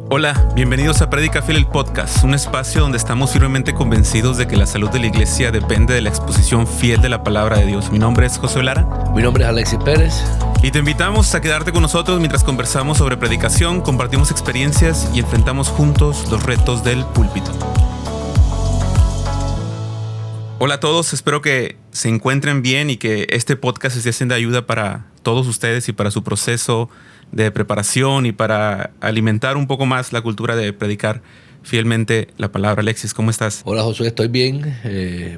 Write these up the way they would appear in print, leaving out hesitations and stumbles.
Hola, bienvenidos a Predica Fiel, el podcast, un espacio donde estamos firmemente convencidos de que la salud de la iglesia depende de la exposición fiel de la palabra de Dios. Mi nombre es José Lara. Mi nombre es Alexis Pérez. Y te invitamos a quedarte con nosotros mientras conversamos sobre predicación, compartimos experiencias y enfrentamos juntos los retos del púlpito. Hola a todos, espero que se encuentren bien y que este podcast esté siendo de ayuda para todos ustedes y para su proceso de preparación y para alimentar un poco más la cultura de predicar fielmente la palabra. Alexis, ¿cómo estás? Hola Josué, estoy bien.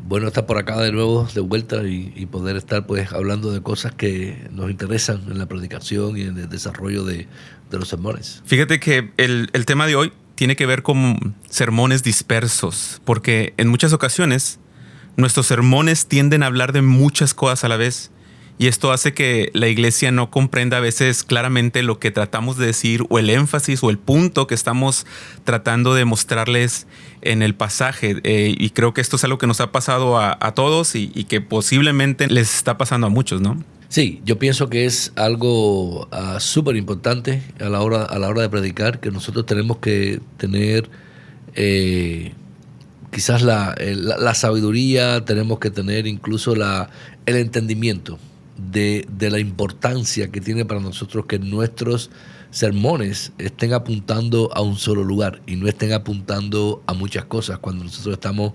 Bueno estar por acá de nuevo, de vuelta y poder estar pues hablando de cosas que nos interesan en la predicación y en el desarrollo de los sermones. Fíjate que el tema de hoy tiene que ver con sermones dispersos, porque en muchas ocasiones nuestros sermones tienden a hablar de muchas cosas a la vez. Y esto hace que la iglesia no comprenda a veces claramente lo que tratamos de decir o el énfasis o el punto que estamos tratando de mostrarles en el pasaje. Y creo que esto es algo que nos ha pasado a todos y que posiblemente les está pasando a muchos, ¿no? Sí, yo pienso que es algo súper importante a la hora de predicar, que nosotros tenemos que tener quizás la sabiduría, tenemos que tener incluso el entendimiento de la importancia que tiene para nosotros que nuestros sermones estén apuntando a un solo lugar y no estén apuntando a muchas cosas cuando nosotros estamos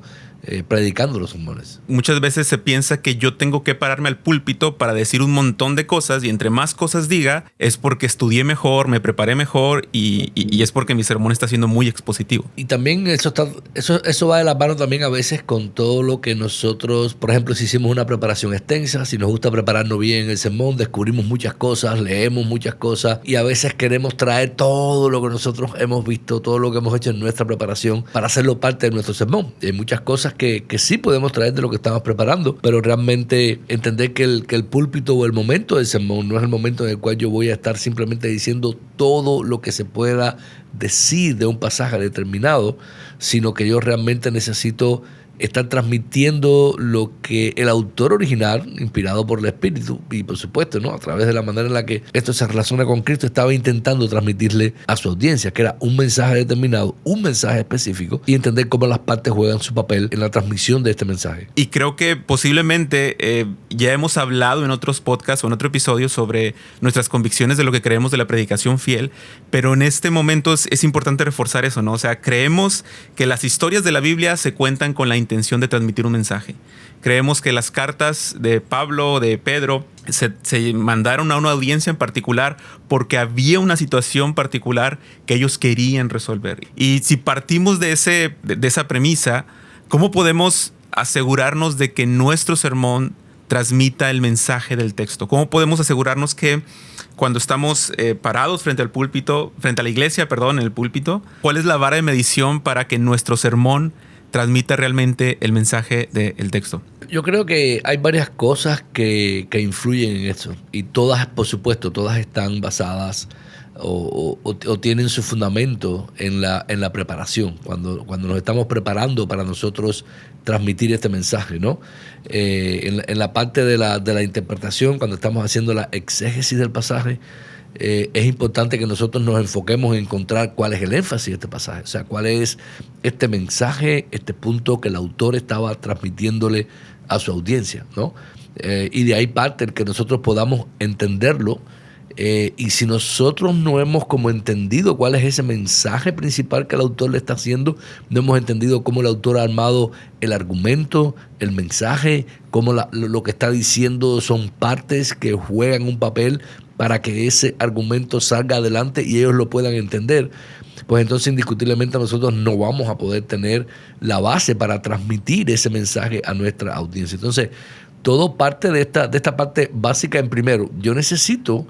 predicando los sermones. Muchas veces se piensa que yo tengo que pararme al púlpito para decir un montón de cosas y entre más cosas diga es porque estudié mejor, me preparé mejor y es porque mi sermón está siendo muy expositivo. Y también eso va de la mano también a veces con todo lo que nosotros, por ejemplo, si hicimos una preparación extensa, si nos gusta prepararnos bien el sermón, descubrimos muchas cosas, leemos muchas cosas y a veces queremos traer todo lo que nosotros hemos visto, todo lo que hemos hecho en nuestra preparación para hacerlo parte de nuestro sermón. Hay muchas cosas que sí podemos traer de lo que estamos preparando, pero realmente entender que el púlpito o el momento del sermón no es el momento en el cual yo voy a estar simplemente diciendo todo lo que se pueda decir de un pasaje determinado, sino que yo realmente necesito estar transmitiendo lo que el autor original, inspirado por el Espíritu y por supuesto, ¿no?, a través de la manera en la que esto se relaciona con Cristo, estaba intentando transmitirle a su audiencia, que era un mensaje determinado, un mensaje específico, y entender cómo las partes juegan su papel en la transmisión de este mensaje. Y creo que posiblemente ya hemos hablado en otros podcasts o en otro episodio sobre nuestras convicciones de lo que creemos de la predicación fiel, pero en este momento es importante reforzar eso, ¿no? O sea, creemos que las historias de la Biblia se cuentan con la intención de transmitir un mensaje. Creemos que las cartas de Pablo o de Pedro se mandaron a una audiencia en particular porque había una situación particular que ellos querían resolver. Y si partimos de esa premisa, ¿cómo podemos asegurarnos de que nuestro sermón transmita el mensaje del texto? ¿Cómo podemos asegurarnos que cuando estamos parados frente al púlpito, frente a la iglesia, en el púlpito, cuál es la vara de medición para que nuestro sermón transmita realmente el mensaje del texto? Yo creo que hay varias cosas que influyen en eso y todas, por supuesto, todas están basadas o tienen su fundamento en la preparación, cuando nos estamos preparando para nosotros transmitir este mensaje, ¿no? En la parte de la interpretación, cuando estamos haciendo la exégesis del pasaje, es importante que nosotros nos enfoquemos en encontrar cuál es el énfasis de este pasaje, o sea, cuál es este mensaje, este punto que el autor estaba transmitiéndole a su audiencia, ¿no? Y de ahí parte el que nosotros podamos entenderlo. Y si nosotros no hemos como entendido cuál es ese mensaje principal que el autor le está haciendo, no hemos entendido cómo el autor ha armado el argumento, el mensaje, cómo lo que está diciendo son partes que juegan un papel para que ese argumento salga adelante y ellos lo puedan entender, pues entonces indiscutiblemente nosotros no vamos a poder tener la base para transmitir ese mensaje a nuestra audiencia. Entonces, todo parte de esta parte básica. En primero, yo necesito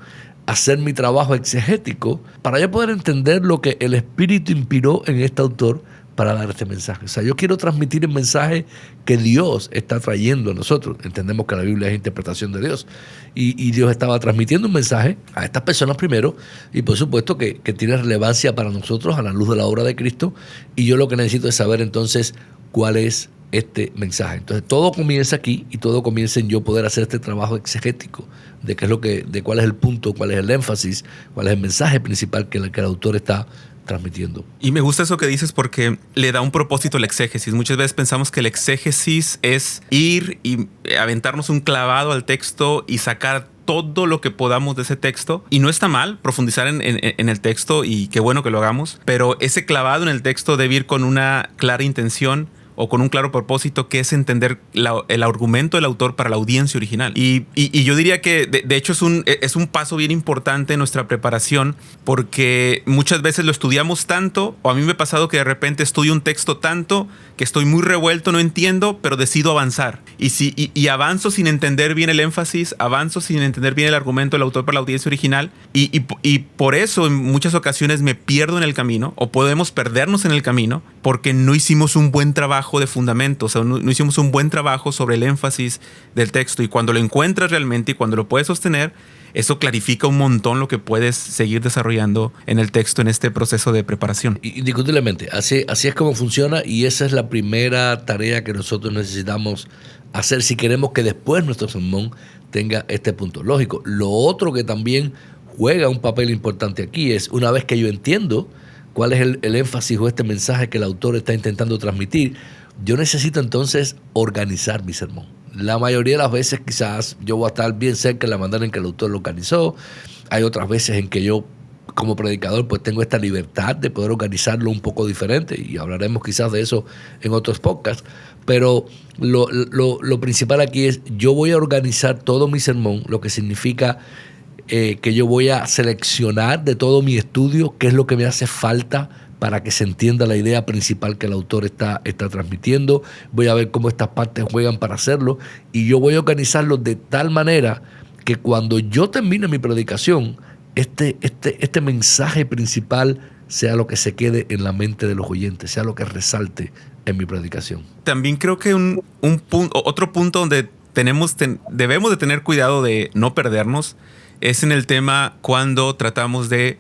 hacer mi trabajo exegético para yo poder entender lo que el Espíritu inspiró en este autor para dar este mensaje. O sea, yo quiero transmitir el mensaje que Dios está trayendo a nosotros. Entendemos que la Biblia es interpretación de Dios. Y Dios estaba transmitiendo un mensaje a estas personas primero, y por supuesto que tiene relevancia para nosotros a la luz de la obra de Cristo. Y yo lo que necesito es saber entonces cuál es este mensaje. Entonces todo comienza aquí y todo comienza en yo poder hacer este trabajo exegético de qué es de cuál es el punto, cuál es el énfasis, cuál es el mensaje principal que el autor está transmitiendo. Y me gusta eso que dices porque le da un propósito al exégesis. Muchas veces pensamos que el exégesis es ir y aventarnos un clavado al texto y sacar todo lo que podamos de ese texto. Y no está mal profundizar en el texto, y qué bueno que lo hagamos, pero ese clavado en el texto debe ir con una clara intención o con un claro propósito, que es entender el argumento del autor para la audiencia original. Y yo diría que de hecho es un paso bien importante en nuestra preparación, porque muchas veces lo estudiamos tanto, o a mí me ha pasado que de repente estudio un texto tanto que estoy muy revuelto, no entiendo, pero decido avanzar. Y avanzo sin entender bien el énfasis, avanzo sin entender bien el argumento del autor para la audiencia original, y por eso en muchas ocasiones me pierdo en el camino, o podemos perdernos en el camino, porque no hicimos un buen trabajo de fundamento, o sea, no hicimos un buen trabajo sobre el énfasis del texto. Y cuando lo encuentras realmente y cuando lo puedes sostener, eso clarifica un montón lo que puedes seguir desarrollando en el texto en este proceso de preparación. Indiscutiblemente, así es como funciona, y esa es la primera tarea que nosotros necesitamos hacer si queremos que después nuestro sermón tenga este punto lógico. Lo otro que también juega un papel importante aquí es, una vez que yo entiendo cuál es el énfasis o este mensaje que el autor está intentando transmitir, yo necesito entonces organizar mi sermón. La mayoría de las veces quizás yo voy a estar bien cerca de la manera en que el autor lo organizó. Hay otras veces en que yo, como predicador, pues tengo esta libertad de poder organizarlo un poco diferente, y hablaremos quizás de eso en otros podcasts. Pero lo principal aquí es, yo voy a organizar todo mi sermón, lo que significa que yo voy a seleccionar de todo mi estudio qué es lo que me hace falta para que se entienda la idea principal que el autor está transmitiendo. Voy a ver cómo estas partes juegan para hacerlo, y yo voy a organizarlo de tal manera que cuando yo termine mi predicación, este mensaje principal sea lo que se quede en la mente de los oyentes, sea lo que resalte en mi predicación. También creo que otro punto donde debemos de tener cuidado de no perdernos es en el tema cuando tratamos de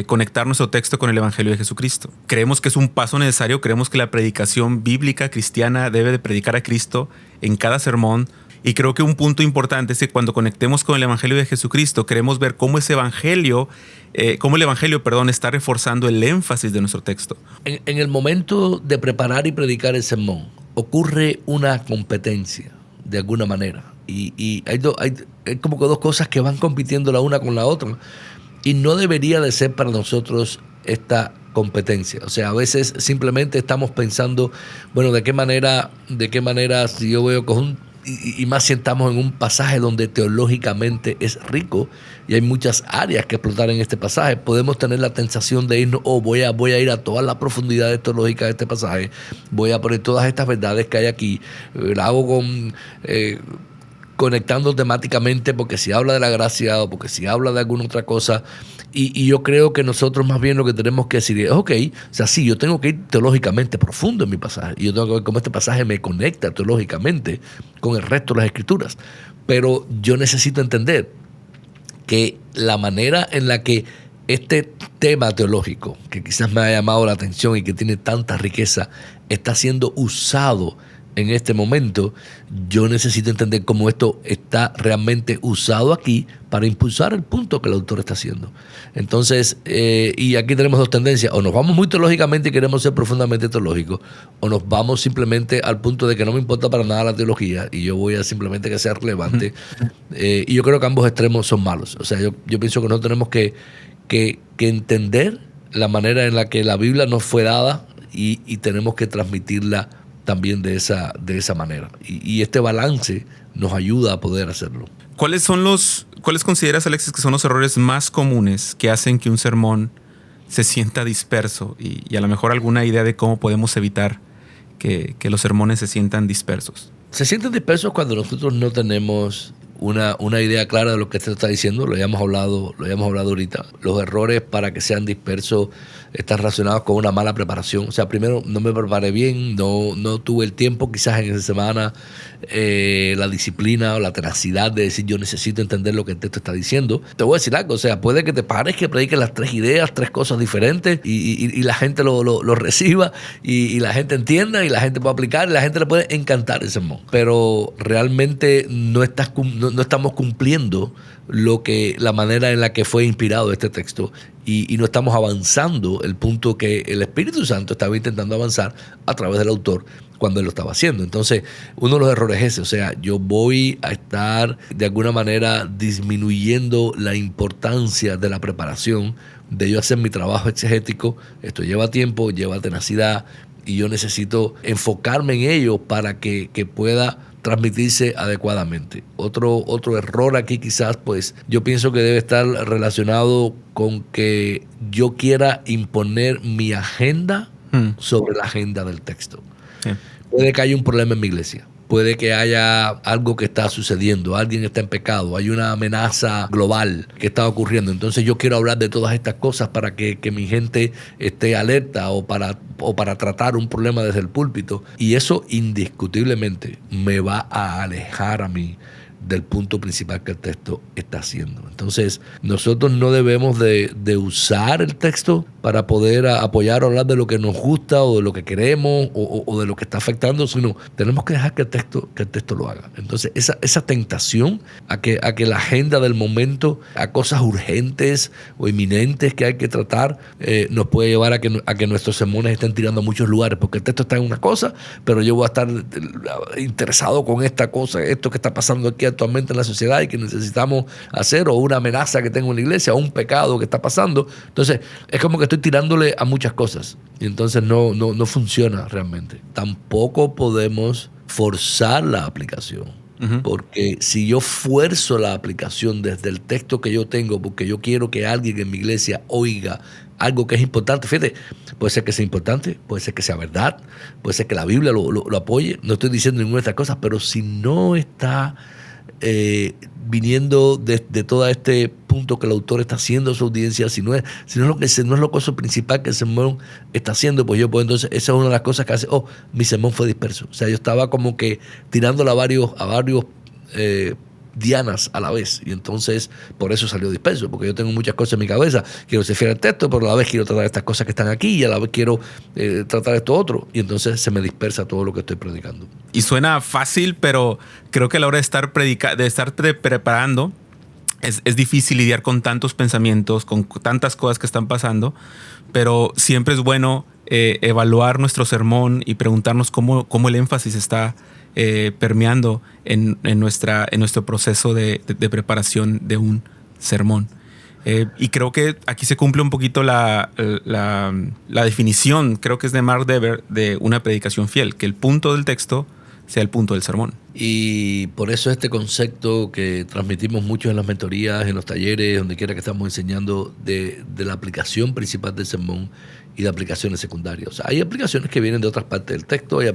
conectar nuestro texto con el Evangelio de Jesucristo. Creemos que es un paso necesario, creemos que la predicación bíblica cristiana debe de predicar a Cristo en cada sermón, y creo que un punto importante es que cuando conectemos con el Evangelio de Jesucristo, queremos ver cómo el Evangelio está reforzando el énfasis de nuestro texto. En el momento de preparar y predicar el sermón, ocurre una competencia de alguna manera. Y hay como que dos cosas que van compitiendo la una con la otra. Y no debería de ser para nosotros esta competencia. O sea, a veces simplemente estamos pensando, bueno, ¿de qué manera si yo voy a coger y más si estamos en un pasaje donde teológicamente es rico y hay muchas áreas que explotar en este pasaje, podemos tener la tentación de irnos, voy a ir a todas las profundidades teológicas de este pasaje, voy a poner todas estas verdades que hay aquí, la hago conectando temáticamente, porque si habla de la gracia o porque si habla de alguna otra cosa, y yo creo que nosotros más bien lo que tenemos que decir es, ok, o sea, sí, yo tengo que ir teológicamente profundo en mi pasaje, y yo tengo que ver cómo este pasaje me conecta teológicamente con el resto de las escrituras, pero yo necesito entender que la manera en la que este tema teológico, que quizás me ha llamado la atención y que tiene tanta riqueza, está siendo usado en este momento, yo necesito entender cómo esto está realmente usado aquí para impulsar el punto que el autor está haciendo. Entonces, y aquí tenemos dos tendencias: o nos vamos muy teológicamente y queremos ser profundamente teológicos, o nos vamos simplemente al punto de que no me importa para nada la teología y yo voy a simplemente que sea relevante. Y yo creo que ambos extremos son malos. O sea, yo pienso que nosotros tenemos que entender la manera en la que la Biblia nos fue dada, y tenemos que transmitirla también de esa manera. Y este balance nos ayuda a poder hacerlo. ¿Cuáles consideras, Alexis, que son los errores más comunes que hacen que un sermón se sienta disperso? Y a lo mejor alguna idea de cómo podemos evitar que los sermones se sientan dispersos. Se sienten dispersos cuando nosotros no tenemos una idea clara de lo que te está diciendo. Lo habíamos hablado ahorita. Los errores para que sean dispersos están relacionados con una mala preparación. O sea, primero no me preparé bien, no tuve el tiempo quizás en esa semana, la disciplina o la tenacidad de decir yo necesito entender lo que el texto está diciendo. Te voy a decir algo, o sea, puede que te pares que prediques las 3 ideas, 3 cosas diferentes y la gente lo reciba y la gente entienda y la gente puede aplicar y la gente le puede encantar el sermón. Pero realmente no estamos cumpliendo la manera en la que fue inspirado este texto y no estamos avanzando el punto que el Espíritu Santo estaba intentando avanzar a través del autor cuando él lo estaba haciendo. Entonces, uno de los errores es ese. O sea, yo voy a estar de alguna manera disminuyendo la importancia de la preparación, de yo hacer mi trabajo exegético. Esto lleva tiempo, lleva tenacidad y yo necesito enfocarme en ello para que pueda transmitirse adecuadamente. Otro error aquí quizás, pues yo pienso que debe estar relacionado con que yo quiera imponer mi agenda sobre la agenda del texto. Puede que haya un problema en mi iglesia. Puede que haya algo que está sucediendo, alguien está en pecado, hay una amenaza global que está ocurriendo. Entonces yo quiero hablar de todas estas cosas para que mi gente esté alerta o para tratar un problema desde el púlpito. Y eso indiscutiblemente me va a alejar a mí del punto principal que el texto está haciendo. Entonces, nosotros no debemos de usar el texto para poder apoyar o hablar de lo que nos gusta o de lo que queremos o de lo que está afectando, sino tenemos que dejar que el texto lo haga. Entonces, esa tentación a que la agenda del momento, a cosas urgentes o inminentes que hay que tratar, nos puede llevar a que nuestros sermones estén tirando a muchos lugares, porque el texto está en una cosa, pero yo voy a estar interesado con esta cosa, esto que está pasando aquí actualmente en la sociedad y que necesitamos hacer, o una amenaza que tengo en la iglesia, o un pecado que está pasando. Entonces, es como que estoy tirándole a muchas cosas y entonces no funciona realmente. Tampoco podemos forzar la aplicación, porque si yo fuerzo la aplicación desde el texto que yo tengo, porque yo quiero que alguien en mi iglesia oiga algo que es importante, fíjate, puede ser que sea importante, puede ser que sea verdad, puede ser que la Biblia lo apoye, no estoy diciendo ninguna de estas cosas, pero si no está viniendo de todo este punto que el autor está haciendo a su audiencia, si no es lo cosa principal que el sermón está haciendo, pues entonces esa es una de las cosas que hace, mi sermón fue disperso. O sea, yo estaba como que tirándole a varios dianas a la vez, y entonces por eso salió disperso, porque yo tengo muchas cosas en mi cabeza, quiero ser fiel al texto, pero a la vez quiero tratar estas cosas que están aquí y a la vez quiero tratar esto otro, y entonces se me dispersa todo lo que estoy predicando. Y suena fácil, pero creo que a la hora de estar preparando es difícil lidiar con tantos pensamientos, con tantas cosas que están pasando, pero siempre es bueno evaluar nuestro sermón y preguntarnos cómo el énfasis está permeando en nuestro proceso de preparación de un sermón. Y creo que aquí se cumple un poquito la definición, creo que es de Mark Dever, de una predicación fiel, que el punto del texto sea el punto del sermón. Y por eso este concepto que transmitimos mucho en las mentorías, en los talleres, donde quiera que estamos enseñando, de la aplicación principal del sermón y de aplicaciones secundarias. O sea, hay aplicaciones que vienen de otras partes del texto, hay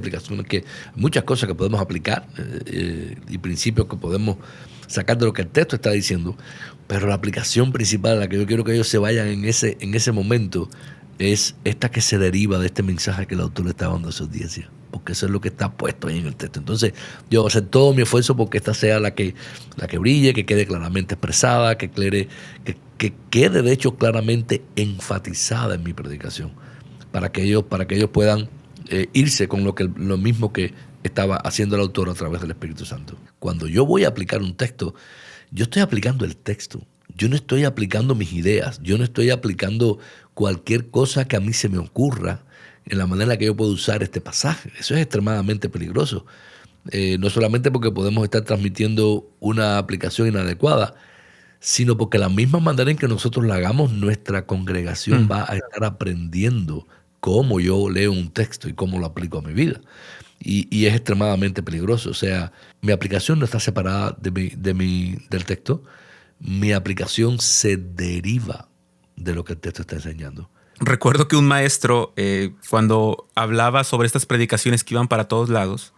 muchas cosas que podemos aplicar y principios que podemos sacar de lo que el texto está diciendo, pero la aplicación principal a la que yo quiero que ellos se vayan en ese momento es esta que se deriva de este mensaje que el autor le está dando a su audiencia, porque eso es lo que está puesto ahí en el texto. Entonces yo voy a hacer todo mi esfuerzo porque esta sea la que brille, que quede claramente expresada, que quede de hecho claramente enfatizada en mi predicación, para que ellos puedan irse con lo mismo que estaba haciendo el autor a través del Espíritu Santo. Cuando yo voy a aplicar un texto, yo estoy aplicando el texto. Yo no estoy aplicando mis ideas, yo no estoy aplicando cualquier cosa que a mí se me ocurra en la manera que yo puedo usar este pasaje. Eso es extremadamente peligroso. No solamente porque podemos estar transmitiendo una aplicación inadecuada, sino porque la misma manera en que nosotros la hagamos, nuestra congregación va a estar aprendiendo cómo yo leo un texto y cómo lo aplico a mi vida. Y es extremadamente peligroso. O sea, mi aplicación no está separada del texto. Mi aplicación se deriva de lo que el texto está enseñando. Recuerdo que un maestro, cuando hablaba sobre estas predicaciones que iban para todos lados,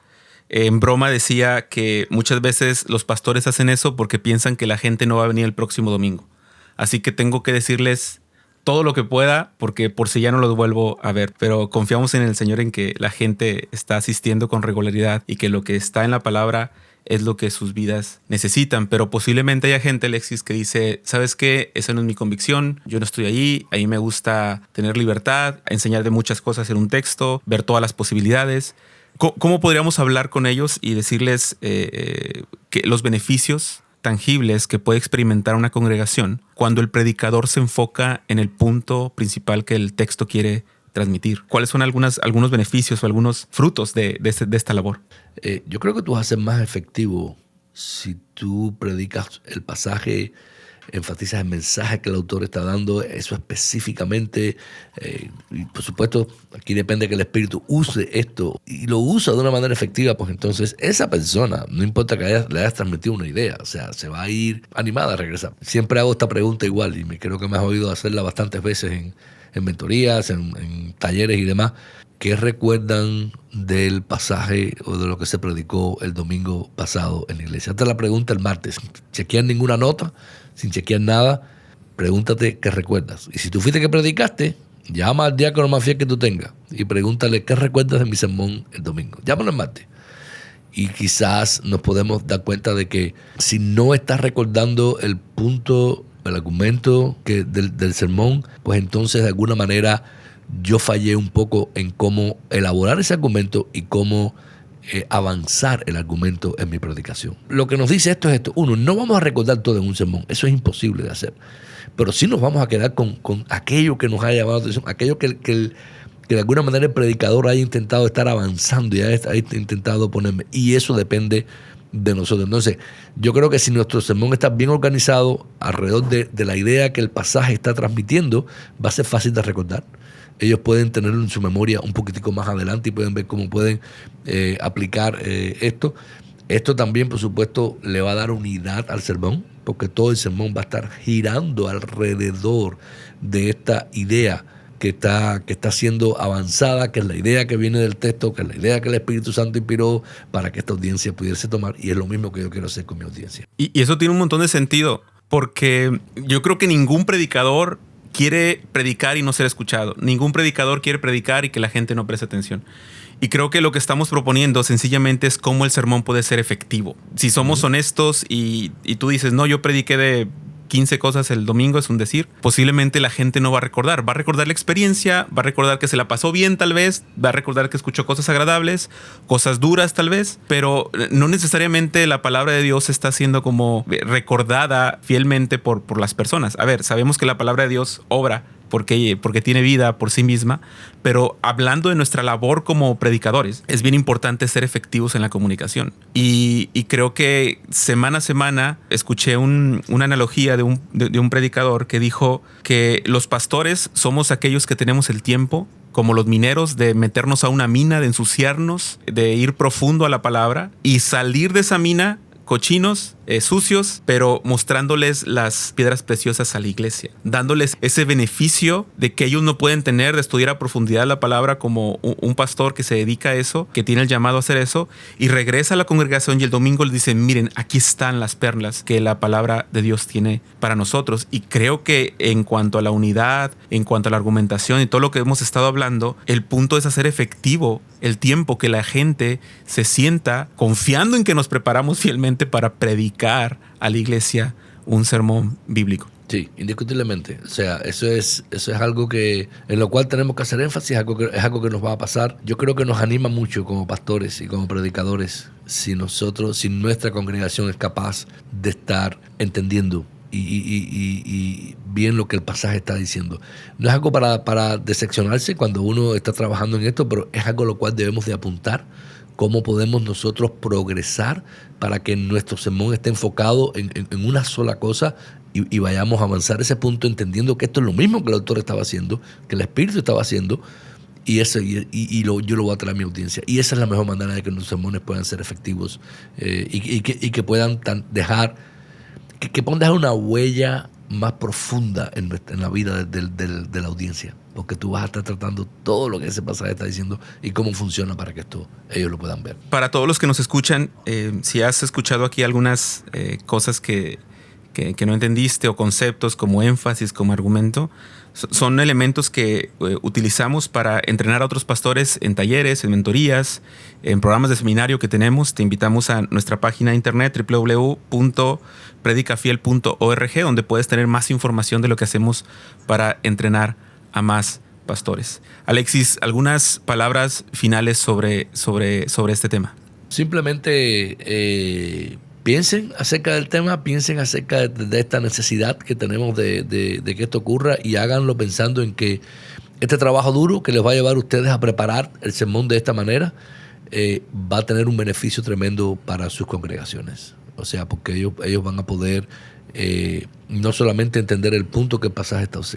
En broma decía que muchas veces los pastores hacen eso porque piensan que la gente no va a venir el próximo domingo. Así que tengo que decirles todo lo que pueda porque por si ya no los vuelvo a ver. Pero confiamos en el Señor en que la gente está asistiendo con regularidad y que lo que está en la palabra es lo que sus vidas necesitan. Pero posiblemente haya gente, Alexis, que dice, ¿sabes qué? Esa no es mi convicción, yo no estoy allí, ahí me gusta tener libertad, enseñar de muchas cosas en un texto, ver todas las posibilidades. ¿Cómo podríamos hablar con ellos y decirles que los beneficios tangibles que puede experimentar una congregación cuando el predicador se enfoca en el punto principal que el texto quiere transmitir? ¿Cuáles son algunos beneficios o algunos frutos de esta labor? Yo creo que tú vas a ser más efectivo si tú predicas el pasaje, enfatizas el mensaje que el autor está dando, eso específicamente. Y por supuesto, aquí depende que el Espíritu use esto y lo usa de una manera efectiva, pues entonces esa persona, no importa que le hayas transmitido una idea, o sea, se va a ir animada a regresar. Siempre hago esta pregunta igual y creo que me has oído hacerla bastantes veces en mentorías, en talleres y demás. ¿Qué recuerdan del pasaje o de lo que se predicó el domingo pasado en la iglesia? Hazte la pregunta el martes, sin chequear ninguna nota, sin chequear nada, pregúntate qué recuerdas. Y si tú fuiste que predicaste, llama al diácono más fiel que tú tengas y pregúntale qué recuerdas de mi sermón el domingo. Llámalo el martes. Y quizás nos podemos dar cuenta de que si no estás recordando el punto, el argumento del sermón, pues entonces de alguna manera yo fallé un poco en cómo elaborar ese argumento y cómo avanzar el argumento en mi predicación. Lo que nos dice esto es esto. Uno, no vamos a recordar todo en un sermón. Eso es imposible de hacer. Pero sí nos vamos a quedar con aquello que nos haya llamado la atención, aquello que de alguna manera el predicador haya intentado estar avanzando y haya intentado ponerme. Y eso depende de nosotros. Entonces, yo creo que si nuestro sermón está bien organizado alrededor de la idea que el pasaje está transmitiendo, va a ser fácil de recordar. Ellos pueden tenerlo en su memoria un poquitico más adelante y pueden ver cómo pueden aplicar esto. Esto también, por supuesto, le va a dar unidad al sermón, porque todo el sermón va a estar girando alrededor de esta idea que está siendo avanzada, que es la idea que viene del texto, que es la idea que el Espíritu Santo inspiró para que esta audiencia pudiese tomar. Y es lo mismo que yo quiero hacer con mi audiencia. Y eso tiene un montón de sentido, porque yo creo que ningún predicador quiere predicar y no ser escuchado. Ningún predicador quiere predicar y que la gente no preste atención. Y creo que lo que estamos proponiendo sencillamente es cómo el sermón puede ser efectivo. Si somos honestos y tú dices, no, yo prediqué de 15 cosas el domingo, es un decir, posiblemente la gente no va a recordar. Va a recordar la experiencia, va a recordar que se la pasó bien tal vez, va a recordar que escuchó cosas agradables, cosas duras tal vez, pero no necesariamente la palabra de Dios está siendo como recordada fielmente por las personas. A ver, sabemos que la palabra de Dios obra porque tiene vida por sí misma, pero hablando de nuestra labor como predicadores, es bien importante ser efectivos en la comunicación. Y creo que semana a semana escuché una analogía de un predicador que dijo que los pastores somos aquellos que tenemos el tiempo, como los mineros, de meternos a una mina, de ensuciarnos, de ir profundo a la palabra y salir de esa mina cochinos, sucios, pero mostrándoles las piedras preciosas a la iglesia, dándoles ese beneficio de que ellos no pueden tener de estudiar a profundidad la palabra como un pastor que se dedica a eso, que tiene el llamado a hacer eso, y regresa a la congregación y el domingo les dicen, miren, aquí están las perlas que la palabra de Dios tiene para nosotros. Y creo que en cuanto a la unidad, en cuanto a la argumentación y todo lo que hemos estado hablando, el punto es hacer efectivo el tiempo que la gente se sienta confiando en que nos preparamos fielmente para predicar a la iglesia un sermón bíblico. Sí, indiscutiblemente. O sea, eso es algo en lo cual tenemos que hacer énfasis, es algo que nos va a pasar. Yo creo que nos anima mucho como pastores y como predicadores si nuestra congregación es capaz de estar entendiendo y bien lo que el pasaje está diciendo. No es algo para decepcionarse cuando uno está trabajando en esto, pero es algo a lo cual debemos de apuntar. ¿Cómo podemos nosotros progresar para que nuestro sermón esté enfocado en una sola cosa y vayamos a avanzar ese punto entendiendo que esto es lo mismo que el autor estaba haciendo, que el Espíritu estaba haciendo, yo lo voy a traer a mi audiencia? Y esa es la mejor manera de que nuestros sermones puedan ser efectivos y que puedan dejar una huella más profunda en la vida de la audiencia, porque tú vas a estar tratando todo lo que ese pasaje está diciendo y cómo funciona para que ellos lo puedan ver. Para todos los que nos escuchan, si has escuchado aquí algunas cosas que no entendiste o conceptos como énfasis, como argumento, son elementos que utilizamos para entrenar a otros pastores en talleres, en mentorías, en programas de seminario que tenemos. Te invitamos a nuestra página de internet www.predicafiel.org, donde puedes tener más información de lo que hacemos para entrenar a más pastores. Alexis, algunas palabras finales sobre este tema. Simplemente piensen acerca del tema, piensen acerca de esta necesidad que tenemos de que esto ocurra, y háganlo pensando en que este trabajo duro que les va a llevar a ustedes a preparar el sermón de esta manera va a tener un beneficio tremendo para sus congregaciones. O sea, porque ellos van a poder no solamente entender el punto que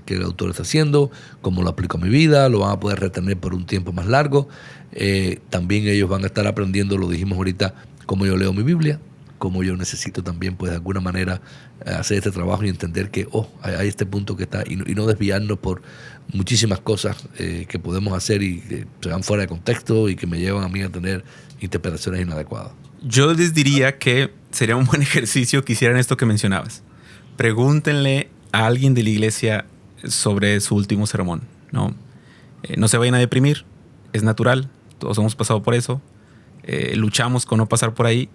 el autor está haciendo, cómo lo aplico a mi vida, lo van a poder retener por un tiempo más largo. También ellos van a estar aprendiendo, lo dijimos ahorita, cómo yo leo mi Biblia, cómo yo necesito también, pues de alguna manera, hacer este trabajo y entender que hay este punto que está, y no desviarnos por muchísimas cosas que podemos hacer y que se van fuera de contexto y que me llevan a mí a tener interpretaciones inadecuadas. Yo les diría que sería un buen ejercicio que hicieran esto que mencionabas. Pregúntenle a alguien de la iglesia sobre su último sermón, ¿no? No se vayan a deprimir, es natural, todos hemos pasado por eso, luchamos con no pasar por ahí.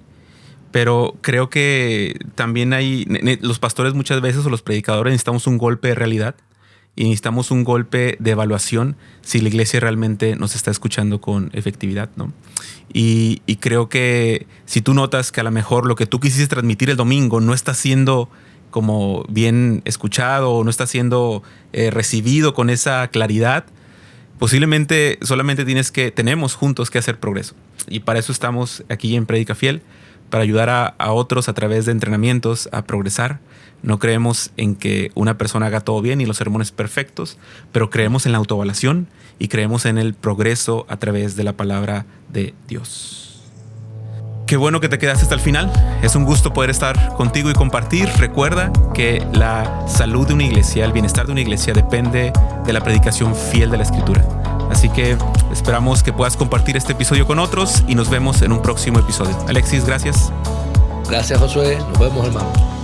Pero creo que también los pastores muchas veces, o los predicadores, necesitamos un golpe de realidad y necesitamos un golpe de evaluación si la iglesia realmente nos está escuchando con efectividad, ¿no? Y creo que si tú notas que a lo mejor lo que tú quisiste transmitir el domingo no está siendo como bien escuchado o no está siendo recibido con esa claridad, posiblemente solamente tenemos juntos que hacer progreso. Y para eso estamos aquí en Predica Fiel, para ayudar a otros a través de entrenamientos a progresar. No creemos en que una persona haga todo bien y los sermones perfectos, pero creemos en la autoevaluación y creemos en el progreso a través de la palabra de Dios. Qué bueno que te quedaste hasta el final. Es un gusto poder estar contigo y compartir. Recuerda que la salud de una iglesia, el bienestar de una iglesia depende de la predicación fiel de la Escritura. Así que esperamos que puedas compartir este episodio con otros y nos vemos en un próximo episodio. Alexis, gracias. Gracias, Josué. Nos vemos, hermano.